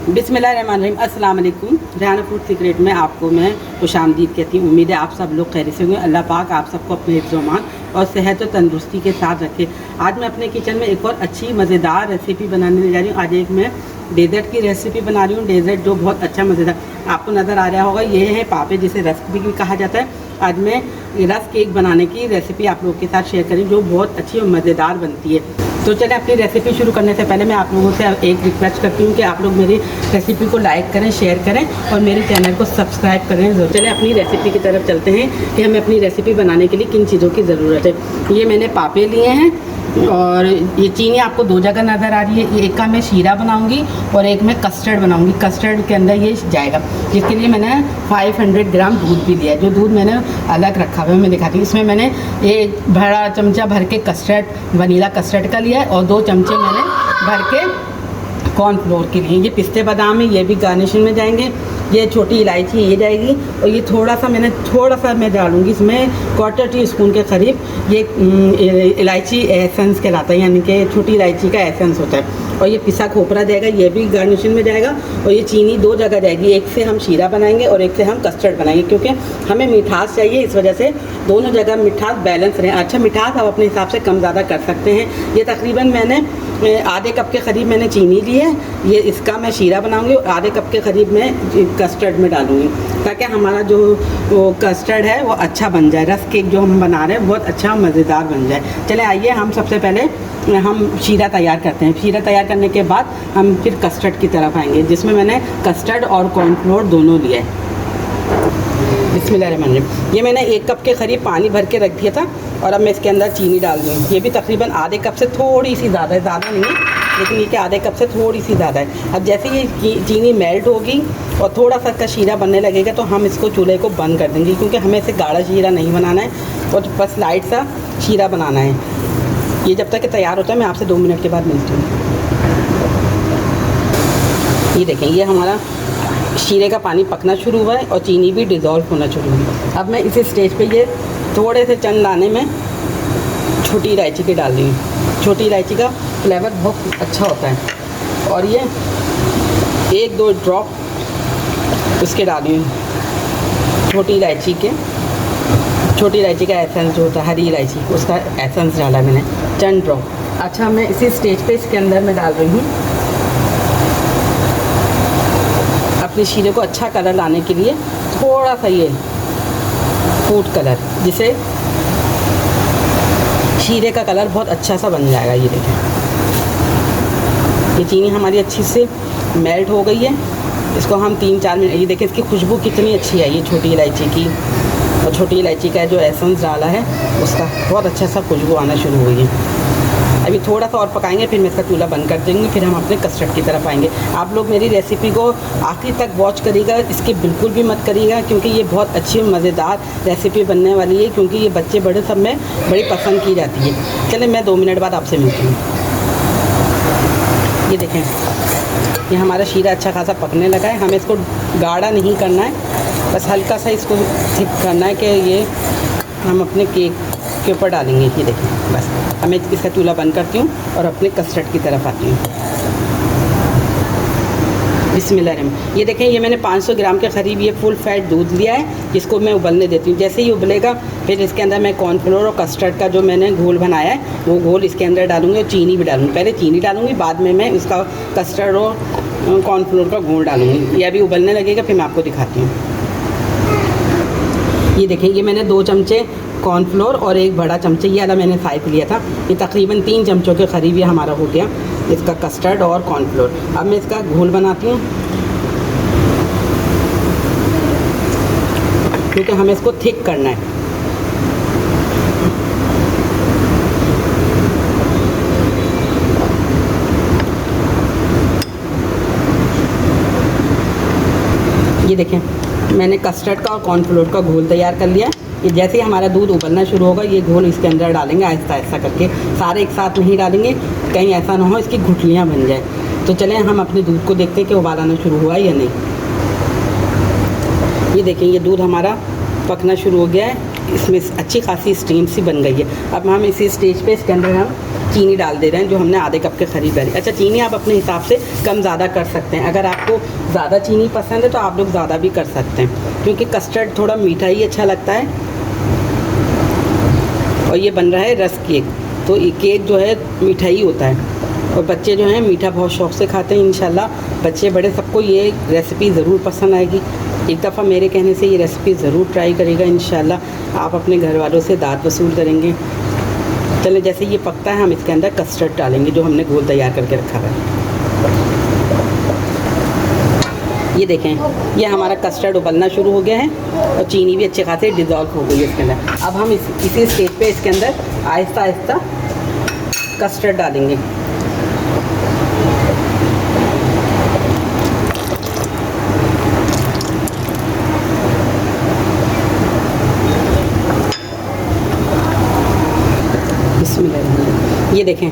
बिस्मिल्लाहिर्रहमानिर्रहीम। अस्सलाम वालेकुम। रेहाना फूड सीक्रेट में आपको मैं खुशामदीद कहती हूँ। उम्मीद है आप सब लोग खैरियत से होंगे। अल्लाह पाक आप सबको अपने हिफ्ज़-ओ-मान और सेहत और तंदुरुस्ती के साथ रखे। आज मैं अपने किचन में एक और अच्छी मज़ेदार रेसिपी बनाने जा रही हूँ। आज एक मैं डेज़र्ट की रेसिपी बना रही हूँ। डेज़र्ट जो बहुत अच्छा मज़ेदार आपको नज़र आ रहा होगा, ये है पापे, जिसे रस्क भी कहा जाता है। आज मैं रस्क केक बनाने की रेसिपी आप लोगों के साथ शेयर करूँ, जो बहुत अच्छी और मज़ेदार बनती है। तो चलिए अपनी रेसिपी शुरू करने से पहले मैं आप लोगों से एक रिक्वेस्ट करती हूँ कि आप लोग मेरी रेसिपी को लाइक करें, शेयर करें और मेरे चैनल को सब्सक्राइब करें ज़रूर। चलिए अपनी रेसिपी की तरफ चलते हैं कि हमें अपनी रेसिपी बनाने के लिए किन चीज़ों की ज़रूरत है। ये मैंने पापे लिए हैं और ये चीनी आपको दो जगह नज़र आ रही है। एक का मैं शीरा बनाऊंगी और एक मैं कस्टर्ड बनाऊंगी। कस्टर्ड के अंदर ये जाएगा, जिसके लिए मैंने 500 ग्राम दूध भी लिया है। जो दूध मैंने अलग रखा हुआ है मैं दिखाती हूँ। इसमें मैंने एक बड़ा चमचा भर के कस्टर्ड, वनीला कस्टर्ड का लिया है और 2 चमचे मैंने भर के कॉर्नफ्लोर के लिए। ये पिस्ते बादाम है, ये भी गार्निशिंग में जाएंगे। ये छोटी इलायची ये जाएगी और ये थोड़ा सा मैं डालूंगी इसमें 1/4 टीस्पून के करीब। ये इलायची एसेंस कहलाता है, यानी कि छोटी इलायची का एसेंस होता है। और ये पिसा खोपरा जाएगा, ये भी गार्निशिंग में जाएगा। और ये चीनी 2 जगह जाएगी, एक से हम शीरा बनाएंगे और एक से हम कस्टर्ड बनाएंगे, क्योंकि हमें मिठास चाहिए। इस वजह से दोनों जगह मिठास बैलेंस रहे। अच्छा, मिठास आप अपने हिसाब से कम ज़्यादा कर सकते हैं। ये तकरीबन मैंने आधे कप के करीब मैंने चीनी ली है। ये इसका मैं शीरा बनाऊंगी और आधे कप के करीब मैं कस्टर्ड में डालूंगी, ताकि हमारा जो वो कस्टर्ड है वो अच्छा बन जाए। रस्क केक जो हम बना रहे हैं बहुत अच्छा मज़ेदार बन जाए। चले आइए हम सबसे पहले हम शीरा तैयार करते हैं। शीरा तैयार करने के बाद हम फिर कस्टर्ड की तरफ आएंगे, जिसमें मैंने कस्टर्ड और कॉर्नफ्लोर दोनों लिया है। बिस्मिल्लाहिर्रहमानिर्रहीम। ये मैंने 1 कप के करीब पानी भर के रख दिया था और अब मैं इसके अंदर चीनी डाल दूँ। ये भी तकरीबन आधे कप से थोड़ी सी ज़्यादा है, ज़्यादा नहीं है, लेकिन ये कि आधे कप से थोड़ी सी ज़्यादा है। अब जैसे ये चीनी मेल्ट होगी और थोड़ा सा इसका शीरा बनने लगेगा, तो हम इसको चूल्हे को बंद कर देंगे, क्योंकि हमें इसे गाढ़ा शीरा नहीं बनाना है और बस लाइट सा शीरा बनाना है। ये जब तक तैयार होता है मैं आपसे 2 मिनट के बाद मिलती हूँ। ये देखें, ये हमारा शीरे का पानी पकना शुरू हुआ है और चीनी भी डिज़ोल्व होना शुरू हुई है। अब मैं इस स्टेज पे ये थोड़े से चंद दाने में छोटी इलायची के डाल दूँगी। छोटी इलायची का फ्लेवर बहुत अच्छा होता है। और ये 1-2 ड्रॉप इसके डाल दूँगी छोटी इलायची का एसेंस जो होता है, हरी इलायची, उसका एसेंस डाला मैंने चंद ड्रॉप। अच्छा, मैं इसी स्टेज पे इसके अंदर मैं डाल रही हूँ अपने शीरे को अच्छा कलर लाने के लिए थोड़ा सा ये फूड कलर, जिसे शीरे का कलर बहुत अच्छा सा बन जाएगा। ये देखें, ये चीनी हमारी अच्छी से मेल्ट हो गई है। इसको हम 3-4 मिनट, ये देखें इसकी खुशबू कितनी अच्छी है, ये छोटी इलायची की और छोटी इलायची का जो एसेंस डाला है उसका बहुत अच्छा सा खुशबू आना शुरू हुई है। अभी थोड़ा सा और पकाएंगे, फिर मैं इसका चूल्हा बंद कर देंगे, फिर हम अपने कस्टर्ड की तरफ आएंगे। आप लोग मेरी रेसिपी को आखिर तक वॉच करिएगा, इसकी बिल्कुल भी मत करिएगा, क्योंकि ये बहुत अच्छी और मज़ेदार रेसिपी बनने वाली है, क्योंकि ये बच्चे बड़े सब में बड़ी पसंद की जाती है। चलिए मैं 2 मिनट बाद आपसे मिलती हूँ। ये देखें, ये हमारा शीरा अच्छा खासा पकने लगा है। हमें इसको गाढ़ा नहीं करना है, बस हल्का सा इसको थिक करना है कि ये हम अपने केक के ऊपर डालेंगे। ये देखें, बस हमें इसका चूल्हा बंद करती हूँ और अपने कस्टर्ड की तरफ आती हूँ। बिस्मिल्लाहिर्रहमानिर्रहीम। ये देखें, ये मैंने 500 ग्राम के करीब ये फुल फैट दूध लिया है, जिसको मैं उबलने देती हूँ। जैसे ही उबलेगा फिर इसके अंदर मैं कॉर्नफ्लोर और कस्टर्ड का जो मैंने घोल बनाया है वो घोल इसके अंदर डालूँगी और चीनी भी डालूँगी। पहले चीनी डालूँगी, बाद में मैं इसका कस्टर्ड और कॉर्नफ्लोर का घोल डालूँगी। ये अभी उबलने लगेगा, फिर मैं आपको दिखाती हूँ। ये देखें, ये मैंने 2 चमचे कॉर्नफ्लोर और 1 बड़ा चमचे ये वाला मैंने साइड लिया था। ये तकरीबन 3 चमचों के करीब ये हमारा हो गया इसका कस्टर्ड और कॉर्नफ्लोर। अब मैं इसका घोल बनाती हूँ, क्योंकि हमें इसको थिक करना है। ये देखें, मैंने कस्टर्ड का और कॉर्नफ्लोर का घोल तैयार कर लिया। ये जैसे ही हमारा दूध उबलना शुरू होगा, ये घोल इसके अंदर डालेंगे आहिस्ता आहिस्ता करके, सारे एक साथ नहीं डालेंगे, कहीं ऐसा ना हो इसकी गुठलियाँ बन जाए। तो चलें हम अपने दूध को देखते हैं कि उबाल आना शुरू हुआ है या नहीं। ये देखें, ये दूध हमारा पकना शुरू हो गया है, इसमें अच्छी खासी स्टीम सी बन गई है। अब हम इसी स्टेज पे इसके अंदर हम चीनी डाल दे रहे हैं, जो हमने आधे कप के करीब डाली। अच्छा, चीनी आप अपने हिसाब से कम ज़्यादा कर सकते हैं। अगर आपको ज़्यादा चीनी पसंद है तो आप लोग ज़्यादा भी कर सकते हैं, क्योंकि कस्टर्ड थोड़ा मीठा ही अच्छा लगता है। और ये बन रहा है रस केक, तो ये केक जो है मीठा ही होता है, और बच्चे जो हैं मीठा बहुत शौक़ से खाते हैं। इंशाल्लाह बच्चे बड़े सबको ये रेसिपी ज़रूर पसंद आएगी। एक दफ़ा मेरे कहने से ये रेसिपी ज़रूर ट्राई करेगा, इंशाल्लाह आप अपने घर वालों से दाद वसूल करेंगे। चले, जैसे ये पकता है हम इसके अंदर कस्टर्ड डालेंगे जो हमने घोल तैयार करके रखा है। ये देखें, ये हमारा कस्टर्ड उबलना शुरू हो गया है और चीनी भी अच्छे खासे डिज़ोल्व हो गई है इसके अंदर। अब हम इसी स्टेज पे इसके अंदर आहिस्ता आहिस्ता कस्टर्ड डालेंगे। ये देखें,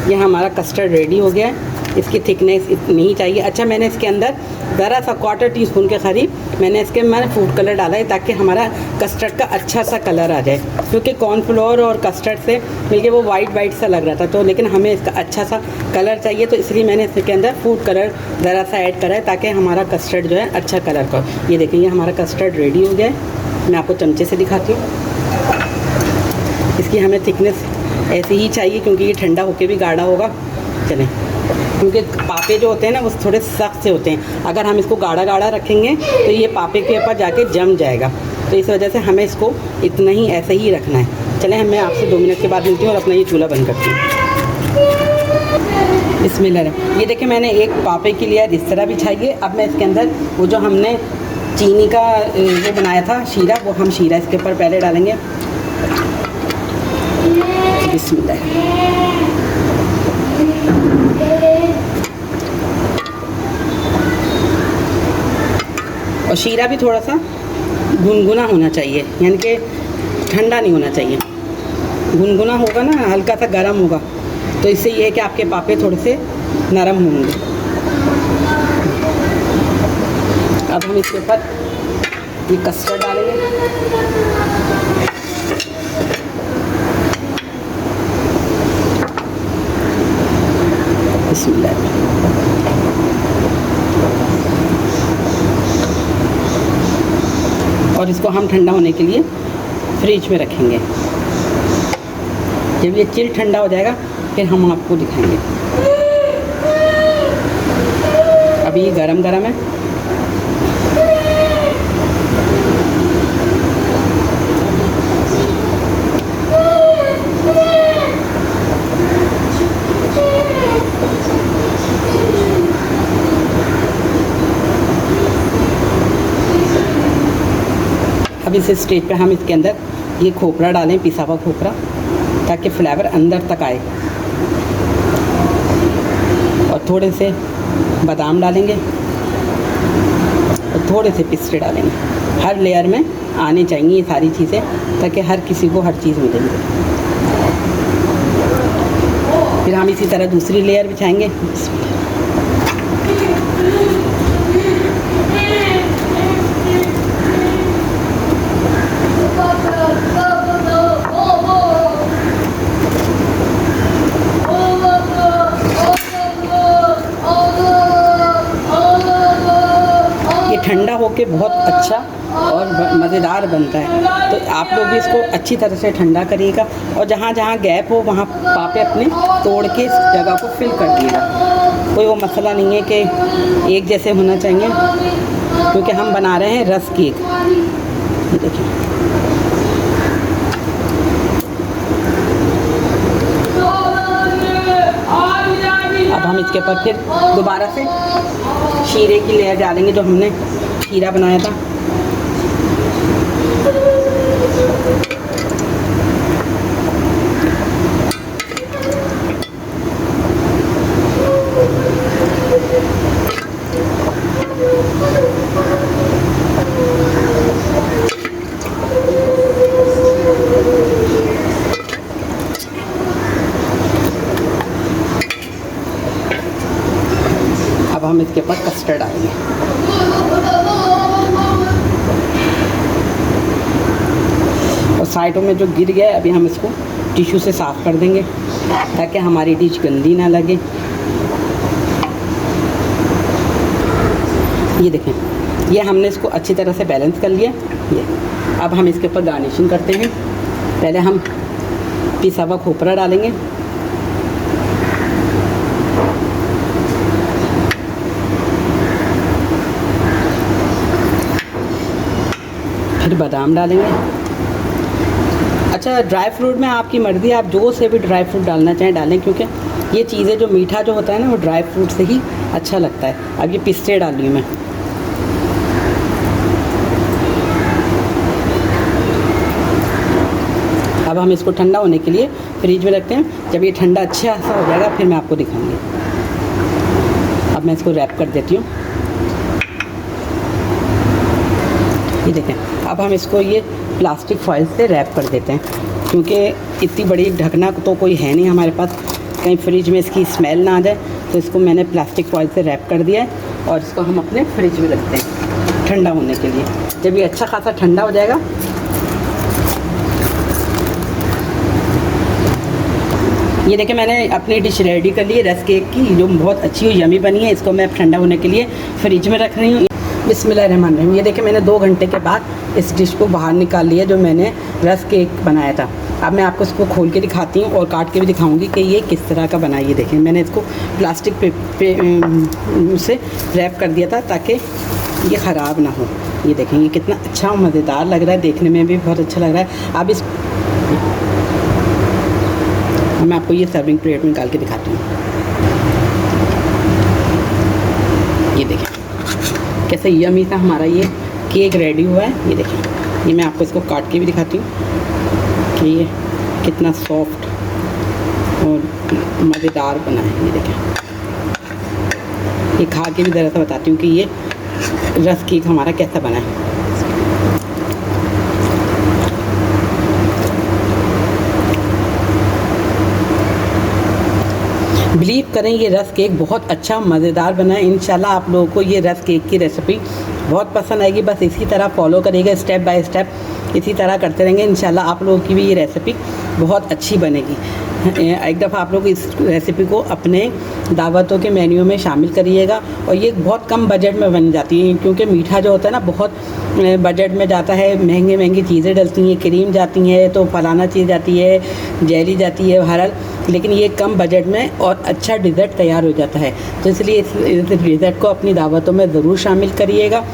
ये हमारा कस्टर्ड रेडी हो गया है। इसकी थिकनेस इतनी ही चाहिए। अच्छा, मैंने इसके अंदर ज़रा सा 1/4 टीस्पून के करीब मैंने फूड कलर डाला है, ताकि हमारा कस्टर्ड का अच्छा सा कलर आ जाए, क्योंकि कॉर्नफ्लोर और कस्टर्ड से मिलके वो वाइट सा लग रहा था, तो लेकिन हमें इसका अच्छा सा कलर चाहिए, तो इसलिए मैंने इसके अंदर फूड कलर ज़रा सा ऐड करा है, ताकि हमारा कस्टर्ड जो है अच्छा कलर का। ये देखें, ये हमारा कस्टर्ड रेडी हो गया है। मैं आपको चमचे से दिखाती हूँ। इसकी हमें थिकनेस ऐसे ही चाहिए, क्योंकि ये ठंडा होके भी गाढ़ा होगा। चलें, क्योंकि पापे जो होते हैं ना वो थोड़े सख्त से होते हैं, अगर हम इसको गाढ़ा रखेंगे तो ये पापे के ऊपर जाके जम जाएगा, तो इस वजह से हमें इसको इतना ही ऐसे ही रखना है। चलें, मैं आपसे 2 मिनट के बाद मिलती हूँ और अपना ये चूल्हा बंद करती हूँ। बिस्मिल्लाह। ये देखें, मैंने एक पापे की लेयर इस तरह बिछाई है। अब मैं इसके अंदर वो जो हमने चीनी का वो बनाया था शीरा, वो हम शीरा इसके ऊपर पहले डालेंगे। बिस्मिल्लाह। और शीरा भी थोड़ा सा गुनगुना होना चाहिए, यानी कि ठंडा नहीं होना चाहिए। गुनगुना होगा ना, हल्का सा गर्म होगा, तो इससे ये है कि आपके पापे थोड़े से नरम होंगे। अब हम इसके ऊपर ये कस्टर्ड डालेंगे। और इसको हम ठंडा होने के लिए फ्रिज में रखेंगे। जब ये चिल ठंडा हो जाएगा फिर हम आपको दिखाएंगे। अभी ये गरम है। अब इस स्टेज पे हम इसके अंदर ये खोपरा डालें, पिसा हुआ खोपरा, ताकि फ्लेवर अंदर तक आए। और थोड़े से बादाम डालेंगे और थोड़े से पिस्ते डालेंगे। हर लेयर में आने चाहिए ये सारी चीज़ें, ताकि हर किसी को हर चीज़ मिलेगी। फिर हम इसी तरह दूसरी लेयर बिछाएंगे। ठंडा होके बहुत अच्छा और मज़ेदार बनता है, तो आप लोग भी इसको अच्छी तरह से ठंडा करिएगा। और जहाँ जहाँ गैप हो वहाँ पापे अपने तोड़ के इस जगह को फिल कर दिएगा। कोई वो मसला नहीं है कि एक जैसे होना चाहिए, क्योंकि हम बना रहे हैं रस केक। ये देखिए, अब हम इसके ऊपर फिर दोबारा से शीरे की लेयर डालेंगे, जो हमने शीरा बनाया था। अब हम इसके ऊपर कस्टर्ड डालेंगे। और साइडों में जो गिर गया है, अभी हम इसको टिश्यू से साफ़ कर देंगे ताकि हमारी डिश गंदी ना लगे। ये देखें, ये हमने इसको अच्छी तरह से बैलेंस कर लिया। ये अब हम इसके ऊपर गार्निशिंग करते हैं। पहले हम पिसा हुआ खोपरा डालेंगे, फिर बादाम डालेंगे। अच्छा, ड्राई फ्रूट में आपकी मर्ज़ी, आप जो से भी ड्राई फ्रूट डालना चाहें डालें, क्योंकि ये चीज़ें जो मीठा जो होता है ना वो ड्राई फ्रूट से ही अच्छा लगता है। अब ये पिस्ते डाल रही हूँ मैं। अब हम इसको ठंडा होने के लिए फ्रिज में रखते हैं। जब ये ठंडा अच्छा सा हो जाएगा फिर मैं आपको दिखाऊंगी। अब मैं इसको रैप कर देती हूँ। ये देखें, अब हम इसको ये प्लास्टिक फॉइल से रैप कर देते हैं, क्योंकि इतनी बड़ी ढकना तो कोई है नहीं हमारे पास, कहीं फ्रिज में इसकी स्मेल ना आ जाए, तो इसको मैंने प्लास्टिक फॉइल से रैप कर दिया है और इसको हम अपने फ्रिज में रखते हैं ठंडा होने के लिए। जब ये अच्छा खासा ठंडा हो जाएगा, ये देखें मैंने अपनी डिश रेडी कर ली है रस केक की, जो बहुत अच्छी और यमी बनी है। इसको मैं ठंडा होने के लिए फ्रिज में रख रही हूँ। बिस्मिल्लाहिर्रहमानिर्रहीम। ये देखें मैंने 2 घंटे के बाद इस डिश को बाहर निकाल लिया जो मैंने रस केक बनाया था। अब मैं आपको इसको खोल के दिखाती हूँ और काट के भी दिखाऊंगी कि ये किस तरह का बना है। ये देखें मैंने इसको प्लास्टिक से रैप कर दिया था ताकि ये ख़राब ना हो। ये देखें ये कितना अच्छा और मज़ेदार लग रहा है, देखने में भी बहुत अच्छा लग रहा है। अब इस मैं आपको ये सर्विंग प्लेट में निकाल के दिखाती हूँ। ये देखें कैसे यमी सा हमारा ये केक रेडी हुआ है। ये देखें, ये मैं आपको इसको काट के भी दिखाती हूँ कि ये कितना सॉफ्ट और मज़ेदार बना है। ये देखें, ये खा के भी ज़रा सा बताती हूँ कि ये रस केक हमारा कैसा बना है। बिलीव करें ये रस केक बहुत अच्छा मज़ेदार बना है। इंशाल्लाह आप लोगों को ये रस केक की रेसिपी बहुत पसंद आएगी। बस इसी तरह फॉलो करिएगा, स्टेप बाय स्टेप इसी तरह करते रहेंगे। इंशाल्लाह आप लोगों की भी ये रेसिपी बहुत अच्छी बनेगी। एक दफ़ा आप लोग इस रेसिपी को अपने दावतों के मेन्यू में शामिल करिएगा। और ये बहुत कम बजट में बन जाती है, क्योंकि मीठा जो होता है ना बहुत बजट में जाता है, महंगी चीज़ें डलती हैं, क्रीम जाती है, तो फलाना चीज़ जाती है, जेली जाती है हरल, लेकिन ये कम बजट में और अच्छा डिज़र्ट तैयार हो जाता है। तो इसलिए इस डिज़र्ट को अपनी दावतों में ज़रूर शामिल करिएगा।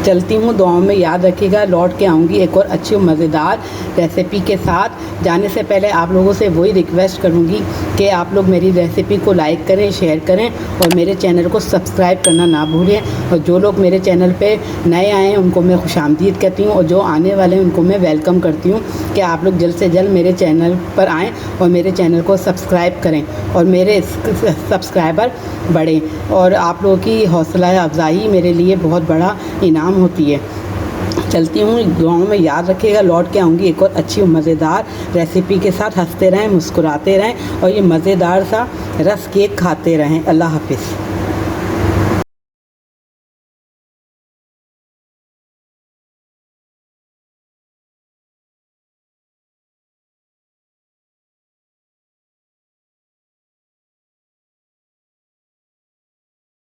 चलती हूँ, दुआओं में याद रखिएगा। लौट के आऊँगी एक और अच्छी और मज़ेदार रेसिपी के साथ। जाने से पहले आप लोगों से वही रिक्वेस्ट करूँगी कि आप लोग मेरी रेसिपी को लाइक करें, शेयर करें और मेरे चैनल को सब्सक्राइब करना ना भूलें। और जो लोग मेरे चैनल पे नए आए हैं उनको मैं खुशामदीद कहती हूँ, और जो आने वाले हैं उनको मैं वेलकम करती हूँ कि आप लोग जल्द से जल्द मेरे चैनल पर आएँ और मेरे चैनल को सब्सक्राइब करें और मेरे सब्सक्राइबर बढ़ें। और आप लोगों की हौसला अफजाई मेरे लिए बहुत बड़ा इनाम होती है। चलती हूँ, दुआओं में याद रखिएगा। लौट के आऊँगी एक और अच्छी और मज़ेदार रेसिपी के साथ। हंसते रहें, मुस्कुराते रहें और ये मज़ेदार सा रस केक खाते रहें। अल्लाह हाफिज़।